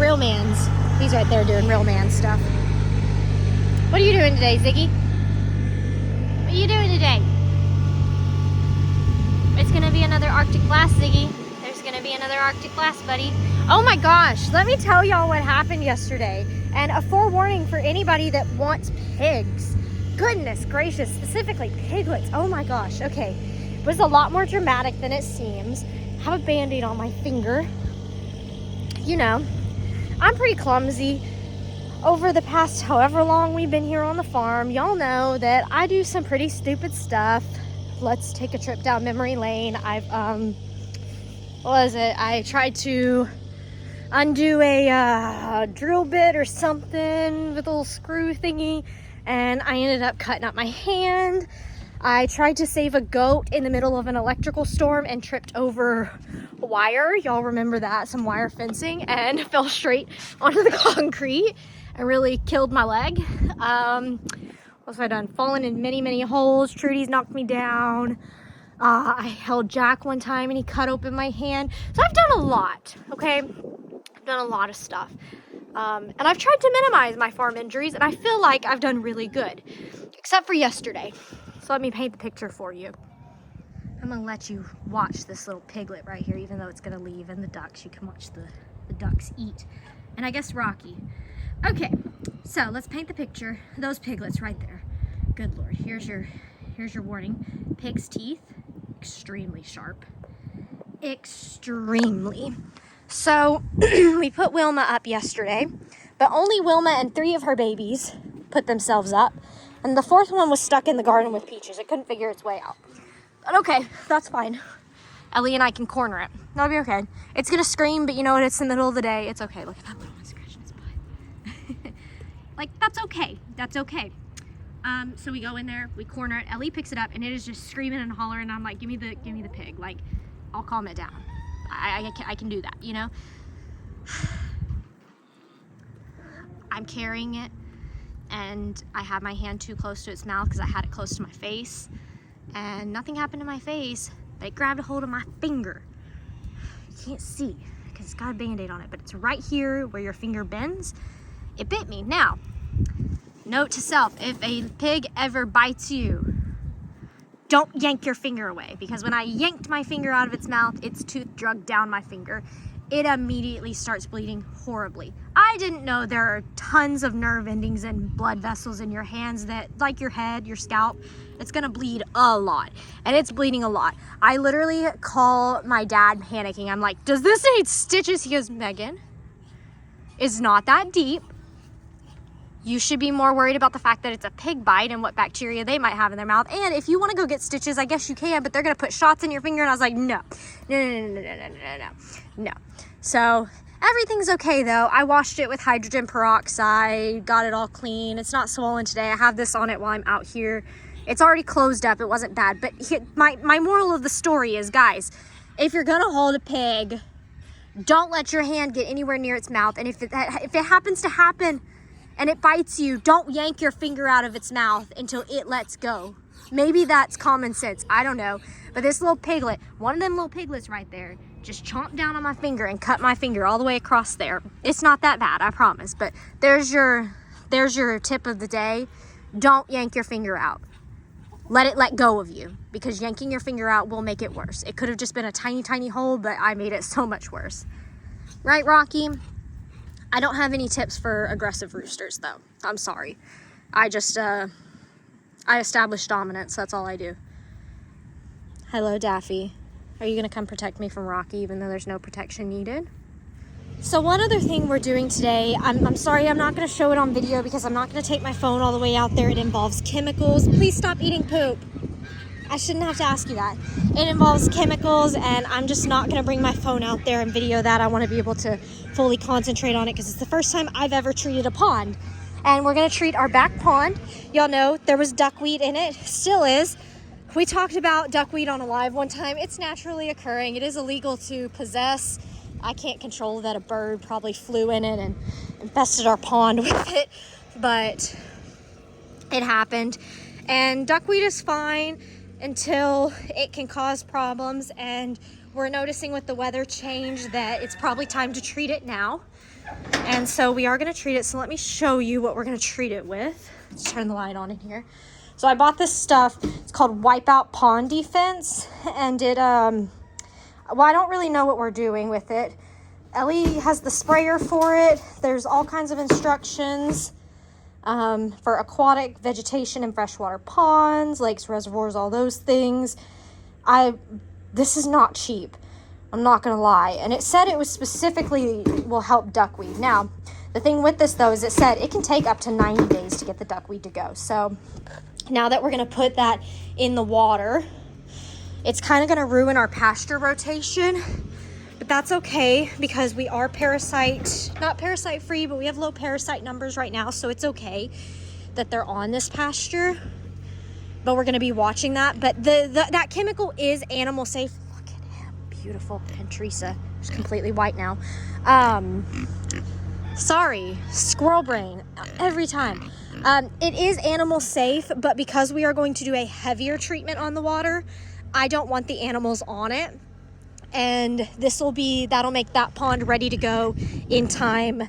real mans. He's right there doing real man stuff. What are you doing today, Ziggy? What are you doing today? It's gonna be another Arctic blast, Ziggy. There's gonna be another Arctic blast, buddy. Oh my gosh, let me tell y'all what happened yesterday. And a forewarning for anybody that wants pigs. Goodness gracious, specifically piglets. Oh my gosh, okay. It was a lot more dramatic than it seems. I have a Band-Aid on my finger. You know, I'm pretty clumsy. Over the past however long we've been here on the farm, y'all know that I do some pretty stupid stuff. Let's take a trip down memory lane. I tried to undo a drill bit or something with a little screw thingy, and I ended up cutting up my hand. I tried to save a goat in the middle of an electrical storm and tripped over wire. Y'all remember that, some wire fencing, and fell straight onto the concrete and really killed my leg. What have I done? Fallen in many holes. Trudy's knocked me down. I held Jack one time and he cut open my hand. So I've done a lot, okay? I've done a lot of stuff. And I've tried to minimize my farm injuries, and I feel like I've done really good, except for yesterday. So let me paint the picture for you. I'm gonna let you watch this little piglet right here, even though it's gonna leave, and the ducks. You can watch the ducks eat. And I guess Rocky. Okay, so let's paint the picture. Those piglets right there. Good Lord, here's your warning. Pig's teeth, extremely sharp. Extremely. So we put Wilma up yesterday, but only Wilma and 3 of her babies put themselves up. And the 4th one was stuck in the garden with Peaches. It couldn't figure its way out. But okay, that's fine. Ellie and I can corner it. That'll be okay. It's gonna scream, but you know what? It's the middle of the day. It's okay. Look at that little one scratching its butt. Like, that's okay. That's okay. So we go in there, we corner it. Ellie picks it up, and it is just screaming and hollering. And I'm like, give me the pig. Like, I'll calm it down. I can do that, you know? I'm carrying it, and I had my hand too close to its mouth because I had it close to my face, and nothing happened to my face, but it grabbed a hold of my finger. You can't see because it's got a Band-Aid on it, but it's right here where your finger bends. It bit me. Now, note to self, if a pig ever bites you, don't yank your finger away, because when I yanked my finger out of its mouth, its tooth drug down my finger. It immediately starts bleeding horribly. I didn't know there are tons of nerve endings and blood vessels in your hands that, like your head, your scalp, it's gonna bleed a lot. And it's bleeding a lot. I literally call my dad panicking. I'm like, does this need stitches? He goes, Megan, it's not that deep. You should be more worried about the fact that it's a pig bite and what bacteria they might have in their mouth. And if you want to go get stitches, I guess you can, but they're going to put shots in your finger. And I was like, no. So everything's okay though. I washed it with hydrogen peroxide, got it all clean. It's not swollen today. I have this on it while I'm out here. It's already closed up. It wasn't bad. But my moral of the story is, guys, if you're going to hold a pig, don't let your hand get anywhere near its mouth. And if it happens to happen, and it bites you, don't yank your finger out of its mouth until it lets go. Maybe that's common sense, I don't know. But this little piglet, one of them little piglets right there, just chomped down on my finger and cut my finger all the way across there. It's not that bad, I promise. But there's your tip of the day. Don't yank your finger out. Let it let go of you, because yanking your finger out will make it worse. It could have just been a tiny hole, but I made it so much worse. Right, Rocky? I don't have any tips for aggressive roosters, though. I'm sorry. I establish dominance. That's all I do. Hello, Daffy. Are you going to come protect me from Rocky, even though there's no protection needed? So one other thing we're doing today, I'm sorry I'm not going to show it on video because I'm not going to take my phone all the way out there. It involves chemicals. Please stop eating poop. I shouldn't have to ask you that. It involves chemicals, and I'm just not going to bring my phone out there and video that. I want to be able to fully concentrate on it because it's the first time I've ever treated a pond. And we're going to treat our back pond. Y'all know there was duckweed in it. Still is. We talked about duckweed on a live one time. It's naturally occurring. It is illegal to possess. I can't control that a bird probably flew in it and infested our pond with it, but it happened. And duckweed is fine until it can cause problems, and we're noticing with the weather change that it's probably time to treat it now. And so we are gonna treat it. So let me show you what we're gonna treat it with. Let's turn the light on in here. So I bought this stuff. It's called Wipeout Pond Defense. And it, well, I don't really know what we're doing with it. Ellie has the sprayer for it. There's all kinds of instructions for aquatic vegetation and freshwater ponds, lakes, reservoirs, all those things. This is not cheap. I'm not gonna lie. And it said it was specifically will help duckweed. Now, the thing with this though is it said it can take up to 90 days to get the duckweed to go. So now that we're gonna put that in the water, it's kind of gonna ruin our pasture rotation, but that's okay because we are not parasite free, but we have low parasite numbers right now. So it's okay that they're on this pasture, but we're gonna be watching that. But that chemical is animal safe. Beautiful. And Teresa is completely white now. Sorry, squirrel brain every time. It is animal safe, but because we are going to do a heavier treatment on the water, I don't want the animals on it. And that'll make that pond ready to go in time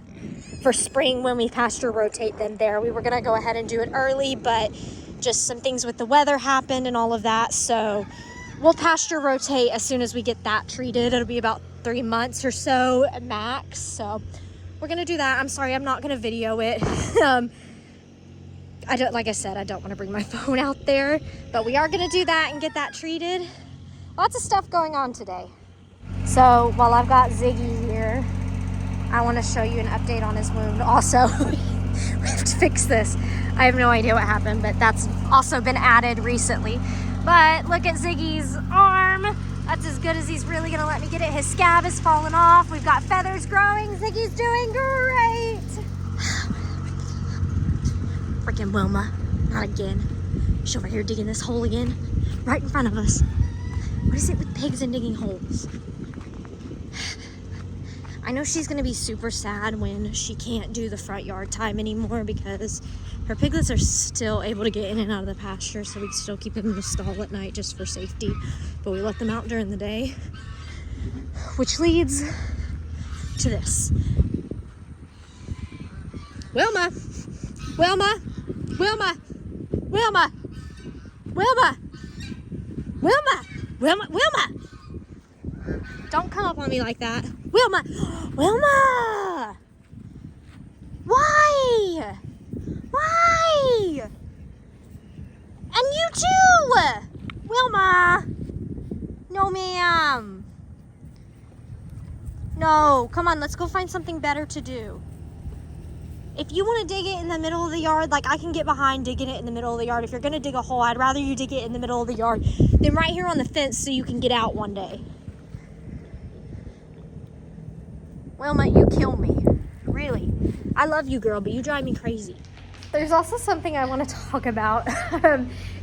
for spring when we pasture rotate them there. We were gonna go ahead and do it early, but just some things with the weather happened and all of that. So we'll pasture rotate as soon as we get that treated. It'll be about 3 months or so at max. So we're gonna do that. I'm sorry, I'm not gonna video it. Like I said, I don't want to bring my phone out there, but we are gonna do that and get that treated. Lots of stuff going on today. So while I've got Ziggy here, I want to show you an update on his wound. Also, we have to fix this. I have no idea what happened, but that's also been added recently. But look at Ziggy's arm. That's as good as he's really gonna let me get it. His scab is falling off. We've got feathers growing. Ziggy's doing great. Freaking Wilma, not again. She's over here digging this hole again, right in front of us. What is it with pigs and digging holes? I know she's gonna be super sad when she can't do the front yard time anymore because her piglets are still able to get in and out of the pasture, so we still keep them in the stall at night just for safety, but we let them out during the day, which leads to this. Wilma! Wilma! Wilma! Wilma! Wilma! Wilma! Wilma! Wilma! Don't come up on me like that. Wilma! Wilma! Why? Why? And you too! Wilma! No, ma'am. No, come on, let's go find something better to do. If you want to dig it in the middle of the yard, like I can get behind digging it in the middle of the yard. If you're going to dig a hole, I'd rather you dig it in the middle of the yard than right here on the fence so you can get out one day. Wilma, you kill me. Really. I love you, girl, but you drive me crazy. There's also something I want to talk about.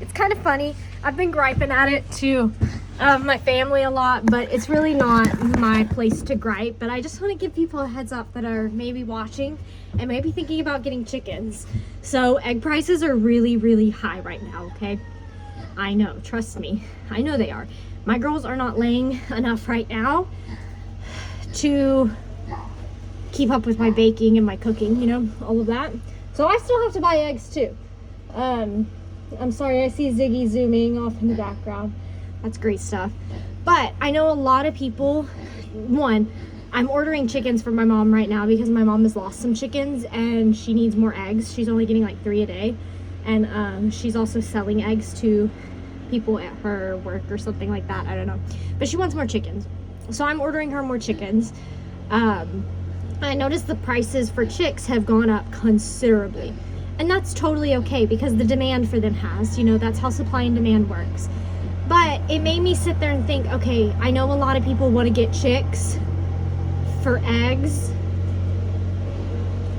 It's kind of funny. I've been griping at it to my family a lot, but it's really not my place to gripe. But I just want to give people a heads up that are maybe watching and maybe thinking about getting chickens. So egg prices are really, really high right now, okay? I know, trust me. I know they are. My girls are not laying enough right now to keep up with my baking and my cooking, you know, all of that. So I still have to buy eggs too. I'm sorry, I see Ziggy zooming off in the background. That's great stuff. But I know a lot of people, one, I'm ordering chickens for my mom right now because my mom has lost some chickens and she needs more eggs. She's only getting like 3 a day. And she's also selling eggs to people at her work or something like that. I don't know. But she wants more chickens. So I'm ordering her more chickens. I noticed the prices for chicks have gone up considerably. And that's totally okay because the demand for them has. You know, that's how supply and demand works. But it made me sit there and think, okay, I know a lot of people want to get chicks for eggs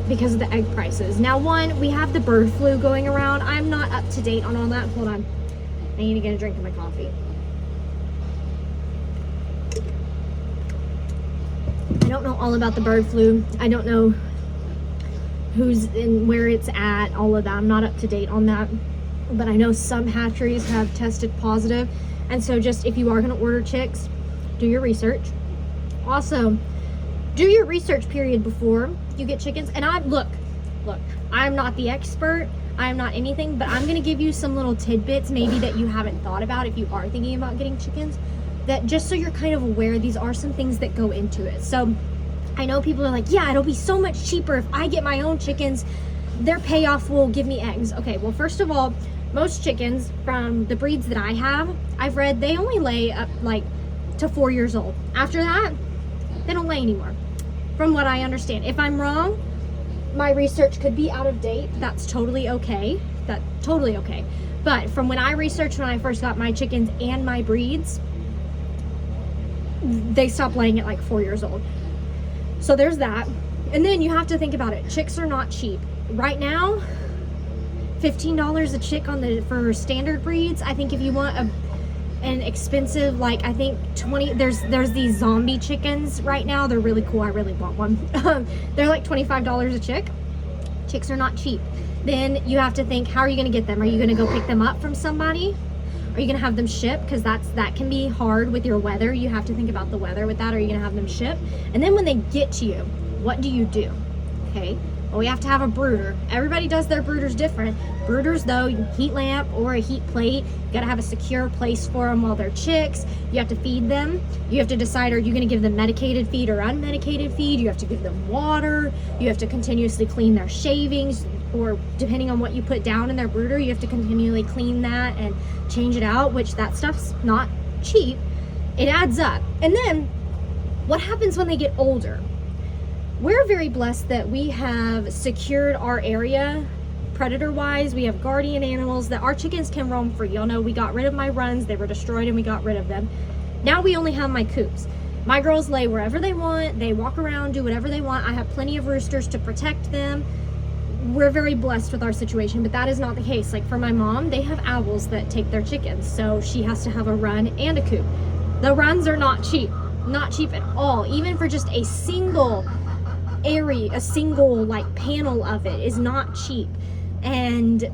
because of the egg prices. Now, one, we have the bird flu going around. I'm not up to date on all that. Hold on. I need to get a drink of my coffee. I don't know all about the bird flu. I don't know who's in, where it's at, all of that. I'm not up to date on that. But I know some hatcheries have tested positive. And so just if you are going to order chicks, do your research. Also, do your research period before you get chickens. And look, I'm not the expert. I am not anything, but I'm going to give you some little tidbits maybe that you haven't thought about if you are thinking about getting chickens, that just so you're kind of aware, these are some things that go into it. So I know people are like, yeah, it'll be so much cheaper if I get my own chickens. Their payoff will give me eggs. Okay, well, first of all, most chickens from the breeds that I have, I've read they only lay up like to 4 years old. After that, they don't lay anymore, from what I understand. If I'm wrong, my research could be out of date. That's totally okay. That's totally okay. But from when I researched when I first got my chickens and my breeds, they stopped laying at like 4 years old. So there's that. And then you have to think about it. Chicks are not cheap. Right now, $15 a chick for standard breeds. I think if you want an expensive, like I think 20, there's these zombie chickens right now. They're really cool. I really want one. They're like $25 a chick. Chicks are not cheap. Then you have to think, how are you going to get them? Are you going to go pick them up from somebody? Are you going to have them shipped? Because that can be hard with your weather. You have to think about the weather with that. Are you going to have them shipped? And then when they get to you, what do you do? Okay. Well, we have to have a brooder. Everybody does their brooders different. Brooders, though, heat lamp or a heat plate. You got to have a secure place for them while they're chicks. You have to feed them. You have to decide, are you going to give them medicated feed or unmedicated feed? You have to give them water. You have to continuously clean their shavings, or depending on what you put down in their brooder, you have to continually clean that and change it out, which that stuff's not cheap. It adds up. And then what happens when they get older? We're very blessed that we have secured our area predator-wise. We have guardian animals that our chickens can roam free. Y'all know we got rid of my runs. They were destroyed and we got rid of them. Now we only have my coops. My girls lay wherever they want. They walk around, do whatever they want. I have plenty of roosters to protect them. We're very blessed with our situation, but that is not the case. Like for my mom, they have owls that take their chickens, so she has to have a run and a coop. The runs are not cheap at all. Even for just a single like panel of it is not cheap. And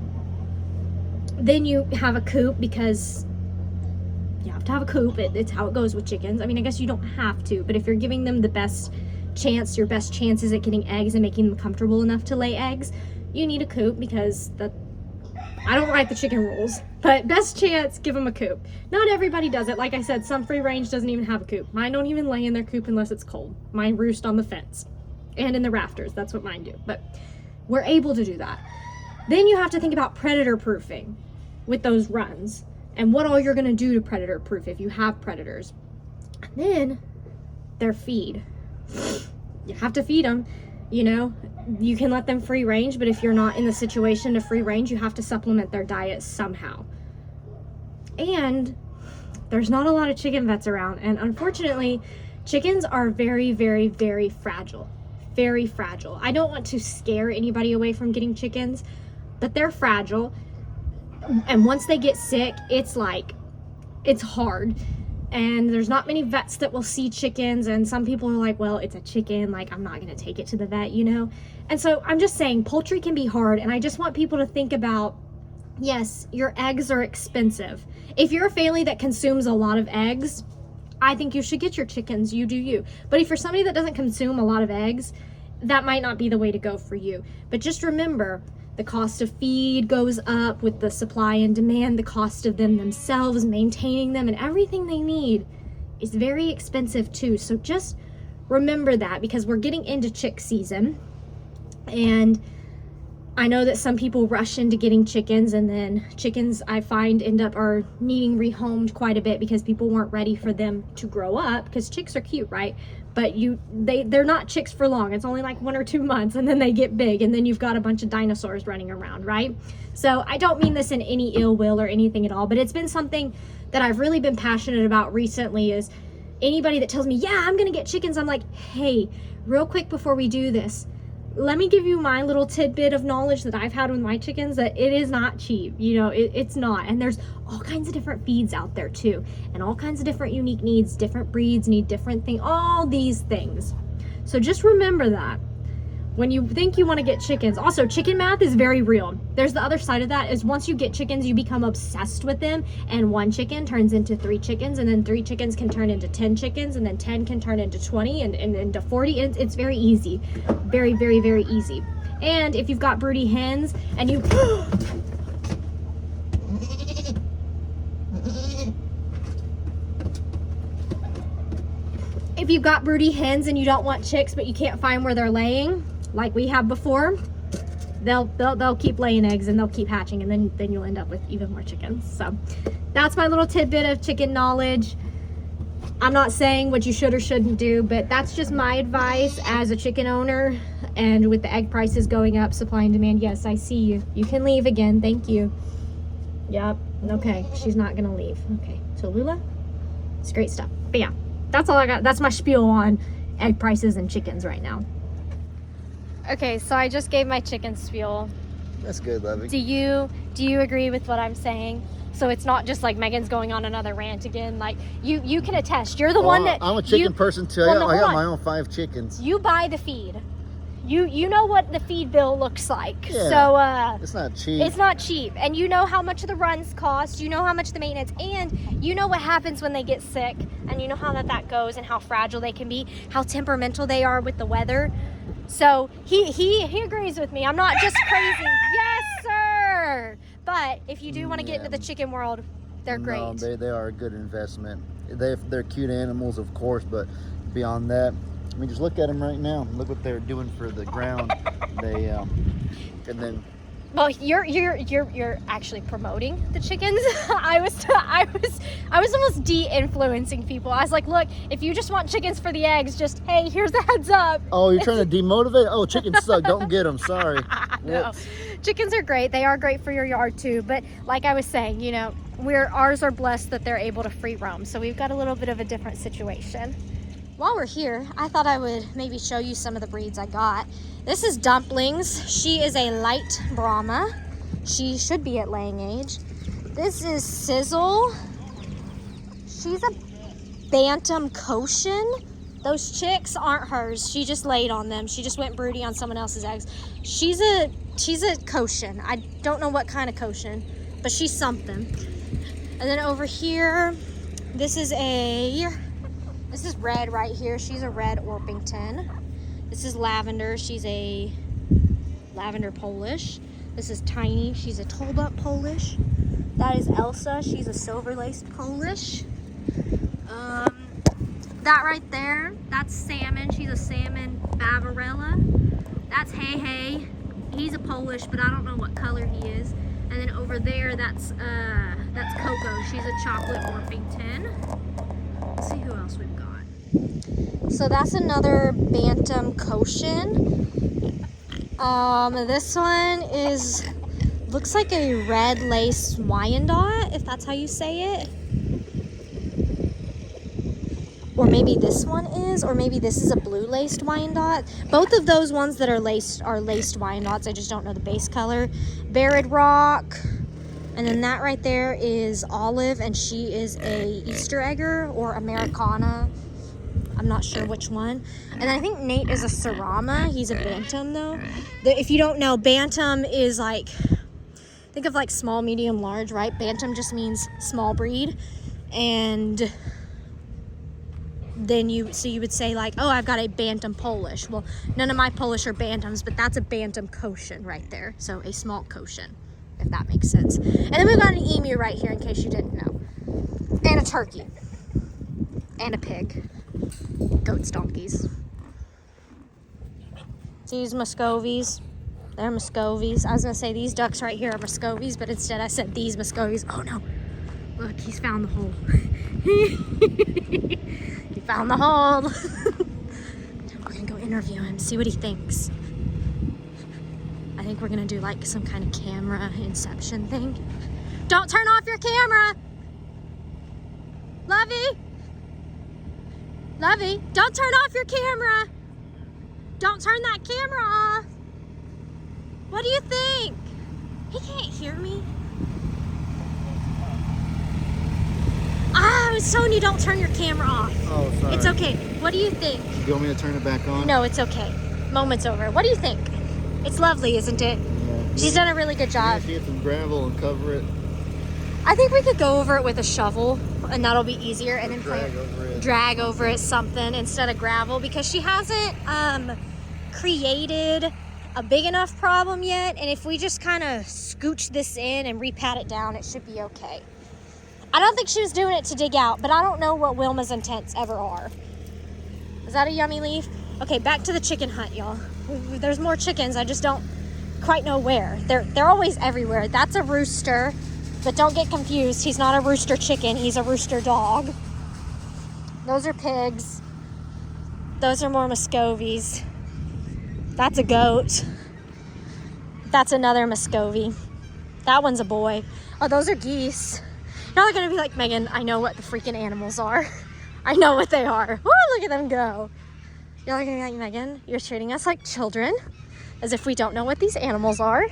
then you have a coop, because you have to have a coop. It's how it goes with chickens. I mean, I guess you don't have to, but if you're giving them the best chance, your best chances at getting eggs and making them comfortable enough to lay eggs, you need a coop, because I don't write the chicken rules, but best chance, give them a coop. Not everybody does it. Like I said, some free range doesn't even have a coop. Mine don't even lay in their coop unless it's cold. Mine roost on the fence and in the rafters. That's what mine do. But we're able to do that. Then you have to think about predator proofing with those runs and what all you're going to do to predator proof if you have predators. And then their feed. You have to feed them. You know, you can let them free range, but if you're not in the situation to free range, you have to supplement their diet somehow. And there's not a lot of chicken vets around, and unfortunately, chickens are very, very, very fragile. Very fragile. I don't want to scare anybody away from getting chickens, but they're fragile. And once they get sick, it's hard. And there's not many vets that will see chickens, and some people are like, well, it's a chicken, like I'm not going to take it to the vet, you know? And so I'm just saying, poultry can be hard, and I just want people to think about, yes, your eggs are expensive. If you're a family that consumes a lot of eggs, I think you should get your chickens. You do you. But if you're somebody that doesn't consume a lot of eggs, that might not be the way to go for you. But just remember, the cost of feed goes up with the supply and demand. The cost of them themselves, maintaining them, and everything they need is very expensive too. So just remember that, because we're getting into chick season. And I know that some people rush into getting chickens, and then chickens, I find, end up are needing rehomed quite a bit because people weren't ready for them to grow up, because chicks are cute, right? But they're not chicks for long. It's only like 1 or 2 months, and then they get big, and then you've got a bunch of dinosaurs running around, right? So I don't mean this in any ill will or anything at all, but it's been something that I've really been passionate about recently. Is anybody that tells me, yeah, I'm gonna get chickens, I'm like, hey, real quick before we do this, let me give you my little tidbit of knowledge that I've had with my chickens, that it is not cheap. You know, it's not. And there's all kinds of different feeds out there too, and all kinds of different unique needs. Different breeds need different things, all these things. So just remember that when you think you want to get chickens. Also, chicken math is very real. There's the other side of that is once you get chickens, you become obsessed with them, and 1 chicken turns into 3 chickens, and then 3 chickens can turn into 10 chickens, and then 10 can turn into 20 and into 40. It's very easy. Very, very, very easy. And if you've got broody hens and you if you've got broody hens and you don't want chicks but you can't find where they're laying, like we have before, they'll keep laying eggs and they'll keep hatching, and then you'll end up with even more chickens. So that's my little tidbit of chicken knowledge. I'm not saying what you should or shouldn't do, but that's just my advice as a chicken owner. And with the egg prices going up, supply and demand, yes, I see you. You can leave again. Thank you. Yep. Okay. She's not going to leave. Okay. Tallulah, it's great stuff. But yeah, that's all I got. That's my spiel on egg prices and chickens right now. Okay, so I just gave my chicken spiel. That's good, Lovey. Do you agree with what I'm saying? So it's not just like Megan's going on another rant again. Like you can attest. You're the one that I'm a chicken person too. Well, I got my own 5 chickens. You buy the feed. You know what the feed bill looks like. Yeah, so it's not cheap. It's not cheap, and you know how much the runs cost. You know how much the maintenance, and you know what happens when they get sick, and you know how that goes, and how fragile they can be, how temperamental they are with the weather. So he agrees with me. I'm not just crazy. Yes, sir. But if you do want to get into the chicken world, they're great. No, they are a good investment. They're cute animals, of course, but beyond that, I mean, just look at them right now. Look what they're doing for the ground. They and then. Well, you're actually promoting the chickens. I was almost de-influencing people. I was like, look, if you just want chickens for the eggs, just hey, here's the heads up. Oh, you're trying to demotivate? Oh, chickens suck. Don't get them. Sorry. No, chickens are great. They are great for your yard too. But like I was saying, you know, ours are blessed that they're able to free roam. So we've got a little bit of a different situation. While we're here, I thought I would maybe show you some of the breeds I got. This is Dumplings. She is a light Brahma. She should be at laying age. This is Sizzle. She's a Bantam Cochin. Those chicks aren't hers. She just laid on them. She just went broody on someone else's eggs. She's a Cochin. I don't know what kind of Cochin, but she's something. And then over here, this is Red right here. She's a Red Orpington. This is Lavender. She's a Lavender Polish. This is Tiny. She's a Tolled-up Polish. That is Elsa. She's a Silver-laced Polish. That right there, that's Salmon. She's a Salmon Bavarella. That's Hey Hey. He's a Polish, but I don't know what color he is. And then over there, that's Coco. She's a Chocolate Orpington. Let's see who else we've got. So that's another Bantam Cochin. This one looks like a red lace Wyandotte, if that's how you say it. Or maybe this one is, or maybe this is a blue laced Wyandotte. Both of those ones that are laced Wyandottes. I just don't know the base color. Barred Rock. And then that right there is Olive, and she is a Easter Egger or Americana. I'm not sure which one. And I think Nate is a Serama. He's a Bantam though. If you don't know, Bantam is like, think of like small, medium, large, right? Bantam just means small breed. And then you would say like, oh, I've got a Bantam Polish. Well, none of my Polish are Bantams, but that's a Bantam Cochin right there. So a small Cochin, if that makes sense. And then we've got an emu right here in case you didn't know. And a turkey. And a pig. Goats, donkeys. These Muscovies. They're Muscovies. I was going to say these ducks right here are Muscovies, but instead I said these Muscovies. Oh no. Look, he's found the hole. He found the hole. We're going to go interview him, see what he thinks. I think we're going to do like some kind of camera inception thing. Don't turn off your camera. Lovey. Lovey, don't turn off your camera. Don't turn that camera off. What do you think? He can't hear me. I was telling you don't turn your camera off. Oh, sorry. It's okay. What do you think? You want me to turn it back on? No, it's okay. moment's over. What do you think? It's lovely, isn't it? Yeah. She's done a really good job. Get some gravel and cover it. I think we could go over it with a shovel, and that'll be easier. And then drag over it something instead of gravel, because she hasn't created a big enough problem yet. And if we just kind of scooch this in and repat it down, it should be okay. I don't think she was doing it to dig out, but I don't know what Wilma's intents ever are. Is that a yummy leaf? Okay, back to the chicken hunt, y'all. There's more chickens. I just don't quite know where. They're always everywhere. That's a rooster, but don't get confused. He's not a rooster chicken. He's a rooster dog. Those are pigs. Those are more Muscovies. That's a goat. That's another Muscovy. That one's a boy. Oh, those are geese. Now they're gonna be like, Megan, I know what the freaking animals are. I know what they are. Woo, look at them go. You're gonna be like, Megan, you're treating us like children, as if we don't know what these animals are.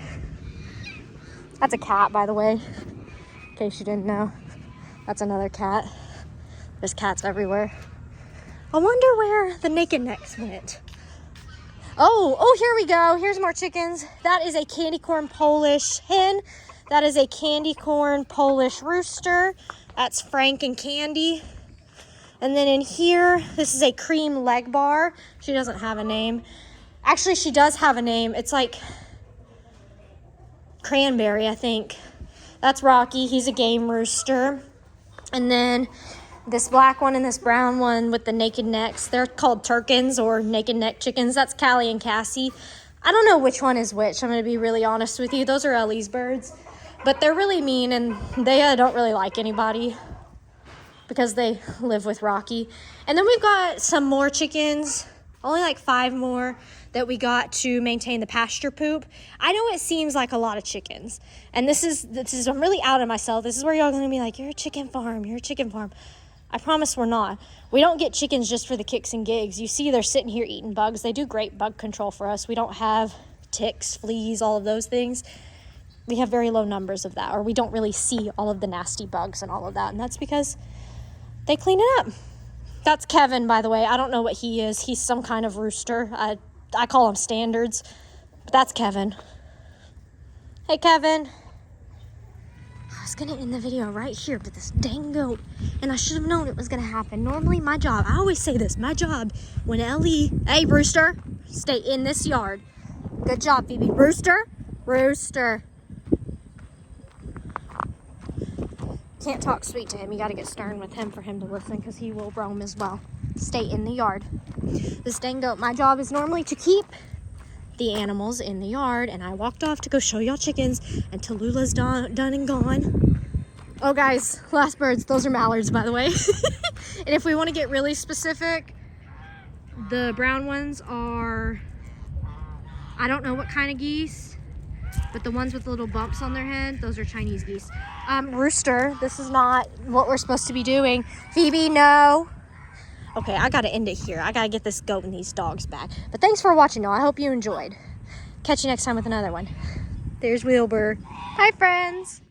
That's a cat, by the way, in case you didn't know. That's another cat. There's cats everywhere. I wonder where the naked necks went. Oh, here we go. Here's more chickens. That is a candy corn Polish hen. That is a candy corn Polish rooster. That's Frank and Candy. And then in here, this is a cream leg bar. She doesn't have a name. Actually, she does have a name. It's like Cranberry, I think. That's Rocky. He's a game rooster. And then this black one and this brown one with the naked necks, they're called Turkins or naked neck chickens. That's Callie and Cassie. I don't know which one is which. I'm going to be really honest with you. Those are Ellie's birds. But they're really mean, and they don't really like anybody because they live with Rocky. And then we've got some more chickens, only like 5 more that we got to maintain the pasture poop. I know it seems like a lot of chickens, and this is I'm really out of myself. This is where y'all gonna be like, you're a chicken farm, you're a chicken farm. I promise we're not. We don't get chickens just for the kicks and gigs. You see they're sitting here eating bugs. They do great bug control for us. We don't have ticks, fleas, all of those things. We have very low numbers of that, or we don't really see all of the nasty bugs and all of that, and that's because they clean it up. That's Kevin, by the way. I don't know what he is. He's some kind of rooster. I call him Standards, but that's Kevin. Hey, Kevin. I was gonna end the video right here, but this dang goat, and I should have known it was gonna happen. Normally my job, I always say this, my job, when Ellie, hey, Rooster, stay in this yard. Good job, Phoebe. Rooster, Rooster. Can't talk sweet to him. You got to get stern with him for him to listen, because he will roam as well. Stay in the yard. This dang goat, my job is normally to keep the animals in the yard, and I walked off to go show y'all chickens, and Tallulah's done and gone. Oh, guys, last birds. Those are mallards, by the way. And if we want to get really specific, the brown ones are, I don't know what kind of geese, but the ones with the little bumps on their head, those are Chinese geese. Rooster, this is not what we're supposed to be doing. Phoebe, no. Okay, I gotta end it here. I gotta get this goat and these dogs back. But thanks for watching, y'all. I hope you enjoyed. Catch you next time with another one. There's Wilbur. Hi, friends.